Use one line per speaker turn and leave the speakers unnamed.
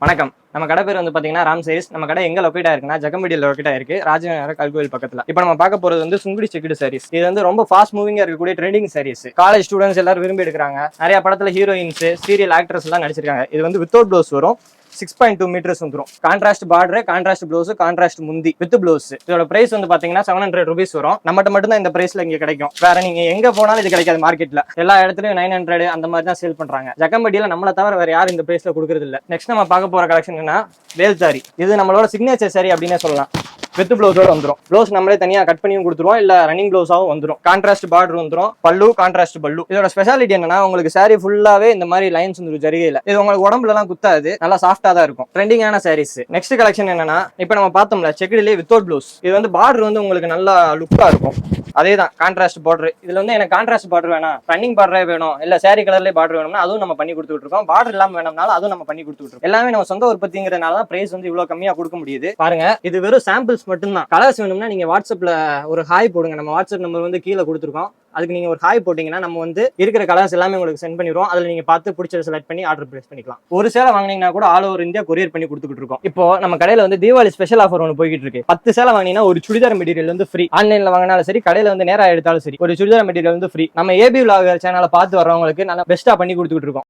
வணக்கம். நம்ம கடை பேர் வந்து பாத்தீங்கன்னா ராம் சாரீஸ். நம்ம கடை எங்க லொக்கேட் ஆயிருக்குன்னா ஜக்கம்பட்டியில் லொக்கேட் ஆயிருக்கு, ராஜநகர் கல்கோவில் பக்கத்துல. இப்போ நம்ம பார்க்க போறது வந்து சுங்குடி செக்குடு சாரீஸ். இது வந்து ரொம்ப ஃபாஸ்ட் மூவிங்கா இருக்கக்கூடிய ட்ரெண்டிங் சாரீஸ். காலேஜ் ஸ்டூடெண்ட்ஸ் எல்லாரும் விரும்பி எடுக்கிறாங்க. நிறைய படத்துல ஹீரோயின்ஸ், சீரியல் ஆக்டர்ஸ் எல்லாம் நடிச்சிருக்காங்க. இது வந்து வித்தவுட் ப்ளவுஸ் வரும். 6.2 மீட்டர்ஸ் வந்துடும். Contrast border, contrast blouse, contrast முந்தி வித் ப்ளவுஸ். இதோட பிரைஸ் வந்து பாத்தீங்கன்னா 700 rupees வரும். நம்மகிட்ட மட்டும் தான் இந்த பிரைஸ்ல இங்க கிடைக்கும். வேற நீங்க எங்க போனாலும் இது கிடைக்காது. மார்க்கெட்ல எல்லா இடத்துலயும் 900 அந்த மாதிரி தான் சேல் பண்றாங்க. ஜக்கம்பட்டியில நம்மள தவிர வேற யாரும் இந்த பிரைஸ்ல கொடுக்கறது இல்ல. நெக்ஸ்ட் நம்ம பார்க்க போற கலெக்ஷன் என்ன, வேல் சாரி. இது நம்மளோட சிக்னேச்சர் சாரி அப்படின்னே சொல்லலாம். வித் ப்ளவுஸோட வந்துடும். ப்ளவுஸ் நம்மளே தனியா கட் பண்ணியும் கொடுத்துருவோம், இல்ல ரன்னிங் ப்ளவுஸாவும் வந்துடும். கான்ட்ராஸ்ட் பார்டர் வந்துடும், பல்லு கான்ட்ராஸ்ட் பல்லு. இதோட ஸ்பெஷாலிட்டி என்னன்னா, உங்களுக்கு சாரி ஃபுல்லாவே இந்த மாதிரி லைன்ஸ் வந்துடும் ஜரிகையில. இது உங்களுக்கு உடம்புல எல்லாம் குத்தாது, நல்லா சாஃப்டா தான் இருக்கும். ட்ரெண்டிங்கான சாரீஸ். நெக்ஸ்ட் கலெக்ஷன் என்னன்னா, இப்போ நம்ம பார்த்தோம்ல செக்குடிலே வித்தவுட் ப்ளவுஸ். இது வந்து பார்டர் வந்து உங்களுக்கு நல்லா லுக்கா இருக்கும். அதேதான் கான்ட்ராஸ்ட் பார்டர். இதுல வந்து எனக்கு கான்ட்ராஸ்ட் பார்டர் வேணாம், ரன்னிங் பார்டரே வேணும், இல்ல சாரி கலர்லேயே பார்டர் வேணும்னா அதுவும் நம்ம பண்ணி கொடுத்துட்டு இருக்கோம். பார்டர் இல்லாம வேணும்னாலும் அதுவும் நம்ம பண்ணி கொடுத்துட்டு இருக்கோம். எல்லாமே நம்ம சொந்த உற்பத்திங்கிறதுனால தான் பிரைஸ் வந்து இவ்வளவு கம்மியா கொடுக்க முடியுது. பாருங்க, இது வெறும் சாம்பிள்ஸ் மட்டும்தான். கலர்ஸ் வேணும்னா நீங்க வாட்ஸ்அப்ல ஒரு ஹாய் போடுங்க. நம்ம வாட்ஸ்அப் நம்பர் வந்து கீழே கொடுத்துருக்கோம். அதுக்கு நீங்க ஒரு ஹாய் போட்டீங்கன்னா நம்ம வந்து இருக்கிற கலர்ஸ் எல்லாமே உங்களுக்கு சென்ட் பண்ணிடுவோம். அதுல நீங்க பார்த்து பிடிச்சதை செலக்ட் பண்ணி ஆர்டர் பிளேஸ் பண்ணிக்கலாம். ஒரு சேலை வாங்கினீங்கன்னா கூட ஆல் ஓவர் இந்தியா கொரியர் பண்ணி கொடுத்துட்டு இருக்கோம். இப்போ நம்ம கடையில வந்து தீபாவளி ஸ்பெஷல் ஆஃபர் ஒன்று போய்கிட்டு இருக்கு. 10 சேலை வாங்கினீங்கன்னா ஒரு சுடிதார் மெட்டீரியல் வந்து ஃப்ரீ. ஆன்லைன்ல வாங்கினாலும் சரி, கடையில வந்து நேரா எடுத்தாலும் சரி, ஒரு சுடிதார் மெட்டீரியல் வந்து ஃப்ரீ. நம்ம ஏபி விலாகர் சேனலை பார்த்து வர்றவங்களுக்கு நல்லா பெஸ்டா பண்ணி கொடுத்துட்டு இருக்கோம்.